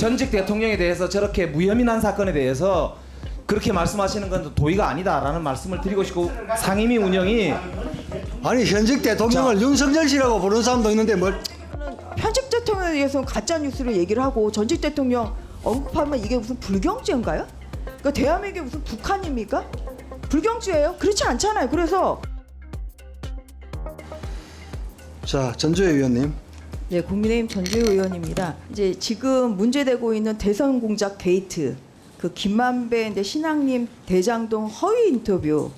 전직 대통령에 대해서 저렇게 무혐의난 사건에 대해서 그렇게 말씀하시는 건 도의가 아니다라는 말씀을 드리고 싶고, 상임위 운영이 아니 현직 대통령을 윤석열 씨라고 부르는 사람도 있는데 뭘? 현직 대통령에 대해서는 가짜 뉴스를 얘기를 하고 전직 대통령 언급하면 이게 무슨 불경죄인가요? 그러니까 대한민국이 무슨 북한입니까? 불경죄예요? 그렇지 않잖아요. 그래서 자 전주혜 위원님. 네, 국민의힘 전주혜 의원입니다. 이제 지금 문제되고 있는 대선 공작 게이트, 그 김만배 이제 신앙님 대장동 허위 인터뷰,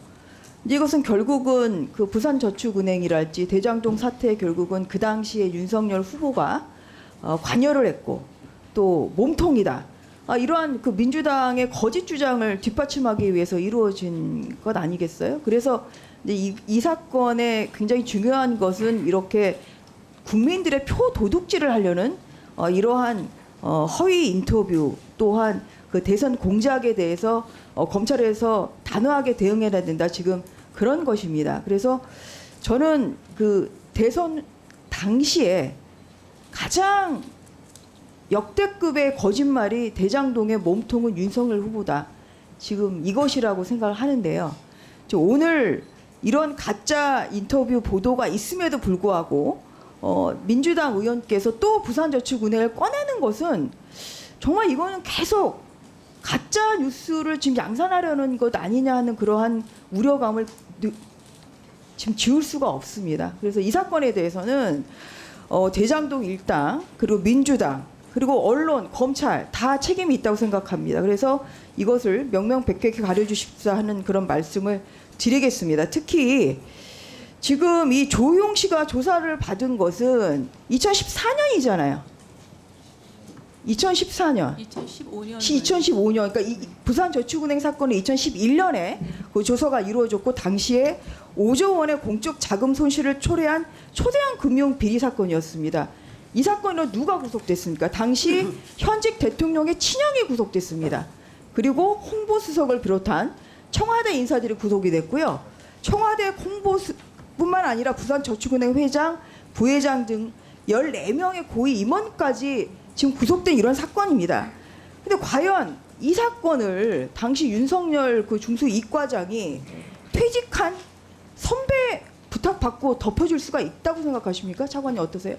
이것은 결국은 그 부산저축은행이랄지 대장동 사태에 결국은 그 당시에 윤석열 후보가 관여를 했고 또 몸통이다. 이러한 그 민주당의 거짓 주장을 뒷받침하기 위해서 이루어진 것 아니겠어요? 그래서 이제 이 사건의 굉장히 중요한 것은 이렇게 국민들의 표 도둑질을 하려는 이러한 허위 인터뷰, 또한 그 대선 공작에 대해서 검찰에서 단호하게 대응해야 된다, 지금 그런 것입니다. 그래서 저는 그 대선 당시에 가장 역대급의 거짓말이 대장동의 몸통은 윤석열 후보다, 지금 이것이라고 생각을 하는데요. 오늘 이런 가짜 인터뷰 보도가 있음에도 불구하고 민주당 의원께서 또 부산저축은행을 꺼내는 것은 정말 이거는 계속 가짜 뉴스를 지금 양산하려는 것 아니냐 하는 그러한 우려감을 지금 지울 수가 없습니다. 그래서 이 사건에 대해서는 대장동 일당, 그리고 민주당, 그리고 언론, 검찰 다 책임이 있다고 생각합니다. 그래서 이것을 명명백백히 가려주십사 하는 그런 말씀을 드리겠습니다. 특히 지금 이 조용 씨가 조사를 받은 것은 2014년이잖아요. 2014년. 2015년. 그러니까 이 부산저축은행 사건은 2011년에 그 조사가 이루어졌고, 당시에 5조 원의 공적 자금 손실을 초래한 초대형 금융 비리 사건이었습니다. 이 사건은 누가 구속됐습니까? 당시 현직 대통령의 친형이 구속됐습니다. 그리고 홍보수석을 비롯한 청와대 인사들이 구속이 됐고요. 청와대 홍보뿐만 아니라 부산저축은행 회장, 부회장 등 14명의 고위 임원까지 지금 구속된 이런 사건입니다. 근데 과연 이 사건을 당시 윤석열 그 중수 이과장이 퇴직한 선배 부탁받고 덮어줄 수가 있다고 생각하십니까? 차관님 어떠세요?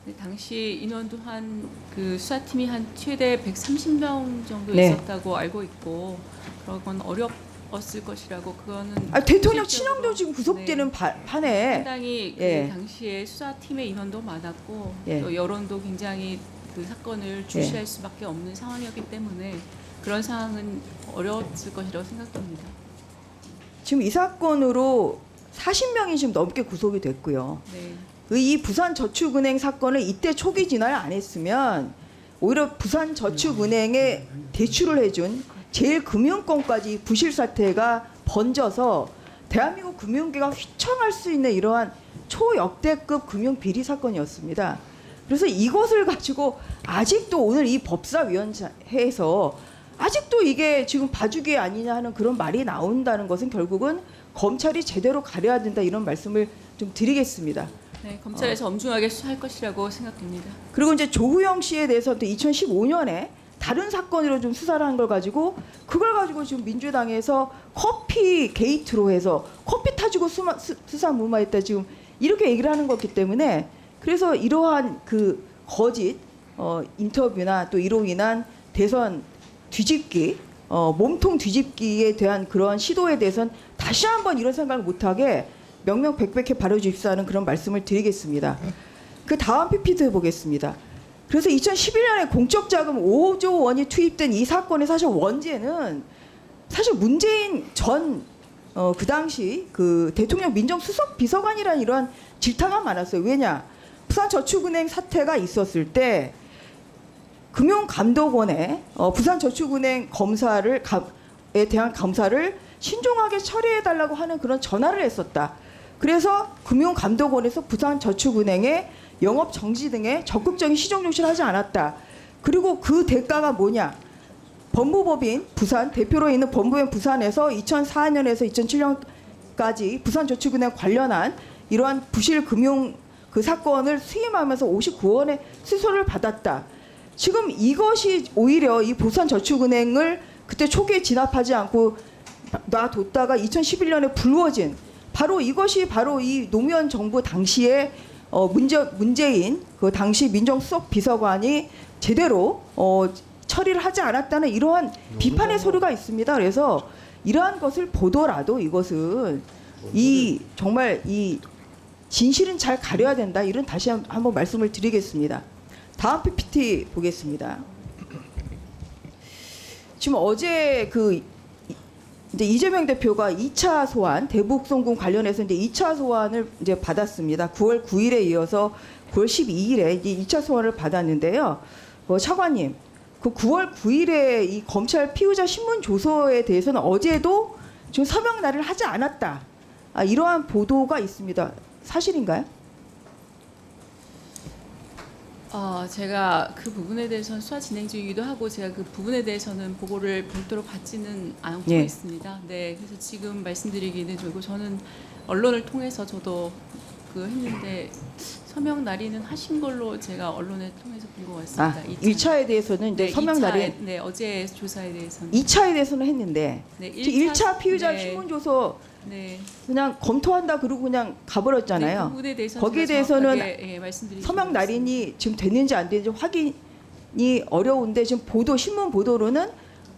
네, 당시 인원도 한 그 수사팀이 한 최대 130명 정도 네. 있었다고 알고 있고, 그런 건 어려웠을 것이라고, 그거는 대통령 실질적으로, 친형도 지금 구속되는 판에 상당히 예. 그 당시에 수사팀의 인원도 많았고 예. 또 여론도 굉장히 그 사건을 주시할 수밖에 없는 상황이었기 때문에 그런 상황은 어려웠을 것이라고 생각됩니다. 지금 이 사건으로 40명이 지금 넘게 구속이 됐고요. 네. 이 부산저축은행 사건을 이때 초기 진화를 안 했으면 오히려 부산저축은행에 대출을 해준 제일금융권까지 부실 사태가 번져서 대한민국 금융계가 휘청할 수 있는 이러한 초역대급 금융 비리 사건이었습니다. 그래서 이것을 가지고 아직도 오늘 이 법사위원회에서 아직도 이게 지금 봐주기 아니냐 하는 그런 말이 나온다는 것은 결국은 검찰이 제대로 가려야 된다, 이런 말씀을 좀 드리겠습니다. 네, 검찰에서 엄중하게 수사할 것이라고 생각됩니다. 그리고 이제 조구영 씨에 대해서도 2015년에 다른 사건으로 좀 수사를 한 걸 가지고, 그걸 가지고 지금 민주당에서 커피 게이트로 해서 커피 타지고 수사무마했다, 지금 이렇게 얘기를 하는 거기 때문에, 그래서 이러한 그 거짓 인터뷰나 또 이로 인한 대선 뒤집기, 몸통 뒤집기에 대한 그러한 시도에 대해서는 다시 한번 이런 생각을 못하게 명명백백히 바로주십사는 그런 말씀을 드리겠습니다. 그 다음 PPT 보겠습니다. 그래서 2011년에 공적 자금 5조 원이 투입된 이 사건의 사실 원죄는 사실 문재인 전 그 당시 그 대통령 민정수석 비서관이라는 이러한 질타가 많았어요. 왜냐? 부산저축은행 사태가 있었을 때 금융감독원에 부산저축은행 에 대한 감사를 신중하게 처리해달라고 하는 그런 전화를 했었다. 그래서 금융감독원에서 부산저축은행의 영업 정지 등의 적극적인 시정 조치를 하지 않았다. 그리고 그 대가가 뭐냐? 법무법인 부산, 대표로 있는 법무법인 부산에서 2004년에서 2007년까지 부산저축은행 관련한 이러한 부실 금융 그 사건을 수임하면서 59원의 수수료를 받았다. 지금 이것이 오히려 이 보산저축은행을 그때 초기에 진압하지 않고 놔뒀다가 2011년에 불거진 바로 이것이 바로 이 노무현 정부 당시에 문재인 그 당시 민정수석 비서관이 제대로 처리를 하지 않았다는 이러한 비판의 소리가 있습니다. 그래서 이러한 것을 보더라도 이것은 이 정말 이 진실은 잘 가려야 된다. 이런 다시 한번 말씀을 드리겠습니다. 다음 PPT 보겠습니다. 지금 어제 이제 이재명 대표가 2차 소환 대북송금 관련해서 이제 2차 소환을 이제 받았습니다. 9월 9일에 이어서 9월 12일에 이제 2차 소환을 받았는데요. 차관님, 그 9월 9일에 이 검찰 피의자 신문 조서에 대해서는 어제도 지금 서명 날을 하지 않았다. 이러한 보도가 있습니다. 사실인가요? 제가 그 부분에 대해서는 수사 진행 중이기도 하고 제가 그 부분에 대해서는 보고를 별도로 받지는 않고 예. 있습니다. 네, 그래서 지금 말씀드리기는 저고 저는 언론을 통해서 저도 그 했는데 서명 날인은 하신 걸로 제가 언론을 통해서 본 것 같습니다. 1차에 대해서는 이제 네, 서명 2차, 날인 네, 어제 조사에 대해서는 2차에 대해서는 했는데 네, 1차 피의자 네, 신문 조서 네. 그냥 검토한다 그러고 그냥 네, 가버렸잖아요. 그 부분에 대해서는 거기에 제가 대해서는 정확하게, 말씀드리지 서명 못했습니다. 날인이 지금 됐는지 안 됐는지 확인이 어려운데 지금 신문 보도로는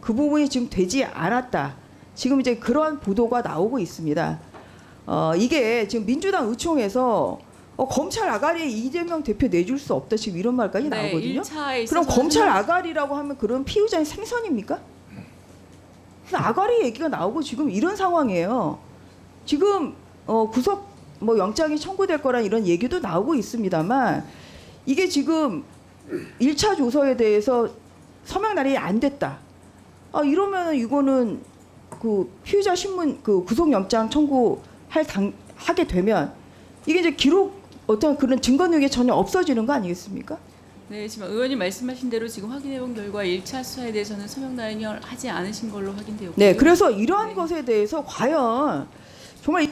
그 부분이 지금 되지 않았다. 지금 이제 그런 보도가 나오고 있습니다. 이게 지금 민주당 의총에서 검찰 아가리에 이재명 대표 내줄 수 없다 지금 이런 말까지 네, 나오거든요. 1차에 그럼 있어서는 검찰 아가리라고 하면 그런 피의자의 생선입니까? 아가리 얘기가 나오고 지금 이런 상황이에요. 지금 구속 영장이 청구될 거란 이런 얘기도 나오고 있습니다만 이게 지금 1차 조서에 대해서 서명 날이 안 됐다. 이러면 이거는 그 피의자 신문 그 구속 영장 하게 되면 이게 이제 기록 어떤 그런 증거 능력이 전혀 없어지는 거 아니겠습니까? 네, 지금 의원님 말씀하신 대로 지금 확인해 본 결과 1차 수사에 대해서는 서명 날인을 하지 않으신 걸로 확인되었고요. 네, 그래서 이러한 네. 것에 대해서 과연 정말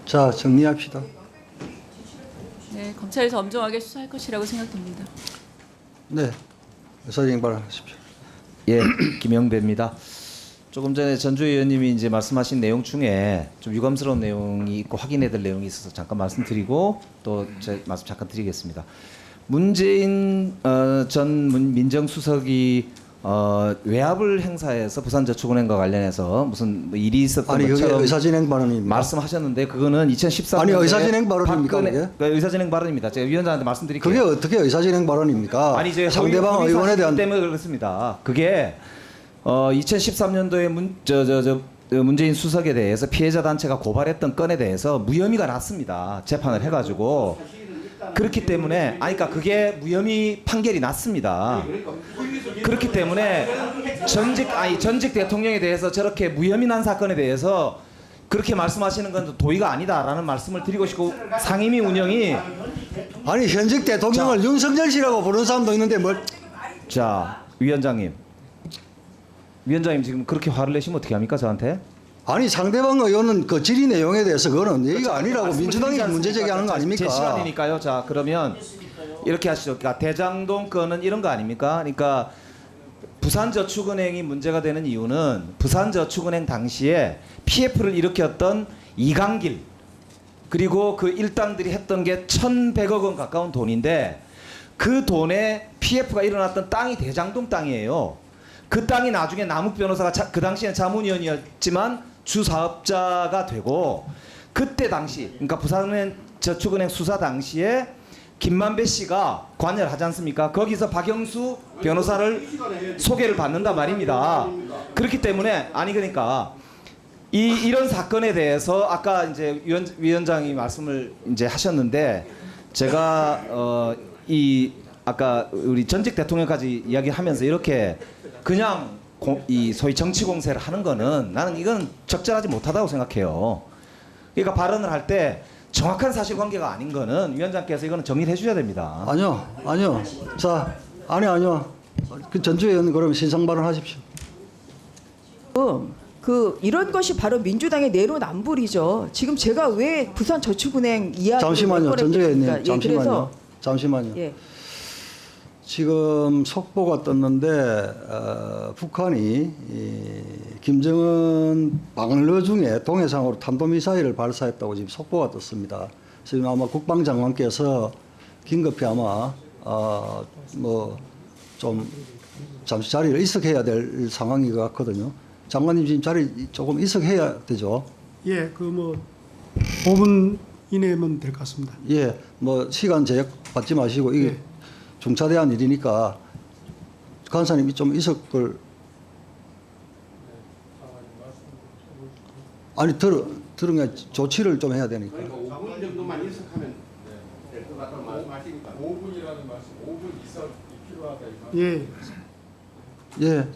자, 정리합시다. 네, 검찰에서 엄정하게 수사할 것이라고 생각됩니다. 네, 의사진행 발언하십시오. 예, 김영배입니다. 조금 전에 전주 의원님이 이제 말씀하신 내용 중에 좀 유감스러운 내용이 있고 확인해야 될 내용이 있어서 잠깐 말씀드리고 또 제 말씀 잠깐 드리겠습니다. 문재인 전 민정수석이 외압을 행사해서 부산저축은행과 관련해서 무슨 일이 있었던 아니, 그게 것처럼 의사진행 발언입니다. 말씀하셨는데 그거는 2013년에 아니, 의사진행 발언입니까, 그게? 의사진행 발언입니다. 제가 위원장한테 말씀드릴게요. 그게 어떻게 의사진행 발언입니까? 아니 이제 상대방 의원에 대한 때문에 그렇습니다. 그게 2013년도에 문재인 수석에 대해서 피해자 단체가 고발했던 건에 대해서 무혐의가 났습니다. 재판을 해가지고 그렇기 때문에 그러니까 그게 무혐의 판결이 났습니다. 그렇기 때문에 전직 대통령에 대해서 저렇게 무혐의 난 사건에 대해서 그렇게 말씀하시는 건 도의가 아니다라는 말씀을 드리고 싶고 상임위 운영이 아니 현직 대통령을 윤석열 씨라고 부르는 사람도 있는데 뭘? 자 위원장님 지금 그렇게 화를 내시면 어떻게 합니까 저한테? 아니 상대방 의원은 그 질의 내용에 대해서 그거는 얘기가 아니라고 민주당이 문제 제기하는 거 아닙니까? 제 시간이니까요. 자 그러면 이렇게 하시죠. 그러니까 대장동 건은 이런 거 아닙니까? 그러니까 부산저축은행이 문제가 되는 이유는 부산저축은행 당시에 PF를 일으켰던 이강길 그리고 그 일당들이 했던 게 1,100억 원 가까운 돈인데 그 돈에 PF가 일어났던 땅이 대장동 땅이에요. 그 땅이 나중에 남욱 변호사가 그 당시에는 자문위원이었지만 주사업자가 되고 그때 당시 그러니까 부산은행 저축은행 수사 당시에 김만배 씨가 관여를 하지 않습니까? 거기서 박영수 변호사를 소개를 받는단 말입니다. 그렇기 때문에 그러니까 이런 사건에 대해서 아까 이제 위원장이 말씀을 이제 하셨는데 제가 아까 우리 전직 대통령까지 이야기하면서 이렇게 그냥 이 소위 정치 공세를 하는 거는 나는 이건 적절하지 못하다고 생각해요. 그러니까 발언을 할 때 정확한 사실관계가 아닌 거는 위원장께서 이거는 정리를 해주셔야 됩니다. 아니요. 자, 아니요. 그 전주 의원 그러면 신상 발언하십시오. 이런 것이 바로 민주당의 내로남불이죠. 지금 제가 왜 부산저축은행 이야기를 잠시만요, 전 의원님. 예, 잠시만요. 그래서 잠시만요. 예. 지금 속보가 떴는데 북한이 이 김정은 방러 중에 동해상으로 탄도미사일을 발사했다고 지금 속보가 떴습니다. 지금 아마 국방장관께서 긴급히 아마 뭐 좀 잠시 자리를 이석해야 될 상황인 것 같거든요. 장관님 지금 자리 조금 이석해야 되죠. 예, 그 뭐 5분 이내면 될 것 같습니다. 예, 뭐 시간 제약 받지 마시고 이게 예. 중차대한 일이니까 간사님이 좀 이석을 아니 들으면 조치를 좀 해야 되니까. 그러니까 5분 정도만 인석하면 될 것 같다고 말씀하시니까 5분이라는 말씀, 5분 이상이 필요하다 이 말. 예, 예.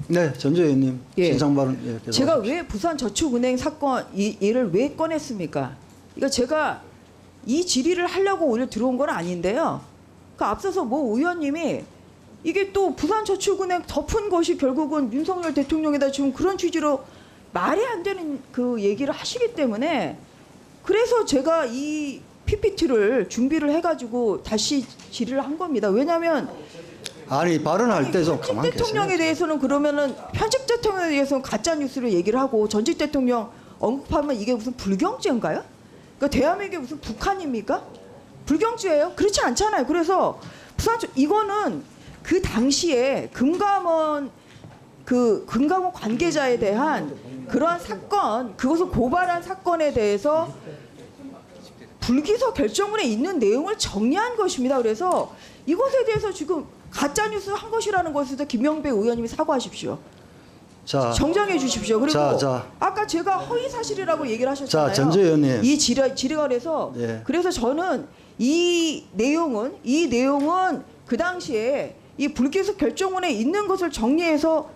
네, 전주 의원님 예. 신상 발언 예, 계속 제가 하십시오. 왜 부산저축은행 사건 얘를 왜 꺼냈습니까? 이거 제가 이 질의를 하려고 오늘 들어온 건 아닌데요. 그 앞서서 모 의원님이 이게 또 부산저축은행 덮은 것이 결국은 윤석열 대통령에다 지금 그런 취지로 말이 안 되는 그 얘기를 하시기 때문에 그래서 제가 이 PPT를 준비를 해가지고 다시 질의를 한 겁니다. 왜냐하면 아니 발언할 때 좀 현직 가만 계세요. 대통령에 대해서는 그러면은 현직 대통령에 대해서는 가짜 뉴스를 얘기를 하고 전직 대통령 언급하면 이게 무슨 불경죄인가요? 그러니까 대한민국이 무슨 북한입니까? 불경죄예요? 그렇지 않잖아요. 그래서 이거는 그 당시에 금감원 관계자에 대한 그러한 사건, 그것을 고발한 사건에 대해서 불기소 결정문에 있는 내용을 정리한 것입니다. 그래서 이것에 대해서 지금 가짜 뉴스 한 것이라는 것에 대해서 김영배 의원님이 사과하십시오. 자, 정정해 주십시오. 그리고 자. 아까 제가 허위 사실이라고 얘기를 하셨잖아요. 자, 전주 의원님. 이 질의가 그래서 예. 그래서 저는 이 내용은 그 당시에 이 불기소 결정문에 있는 것을 정리해서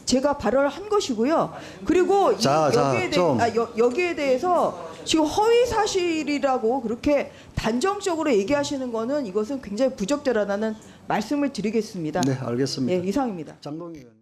제가 발언을 한 것이고요. 그리고 여기에 대해서 지금 허위 사실이라고 그렇게 단정적으로 얘기하시는 거는 이것은 굉장히 부적절하다는 말씀을 드리겠습니다. 네, 알겠습니다. 예, 이상입니다. 장동희 의원님.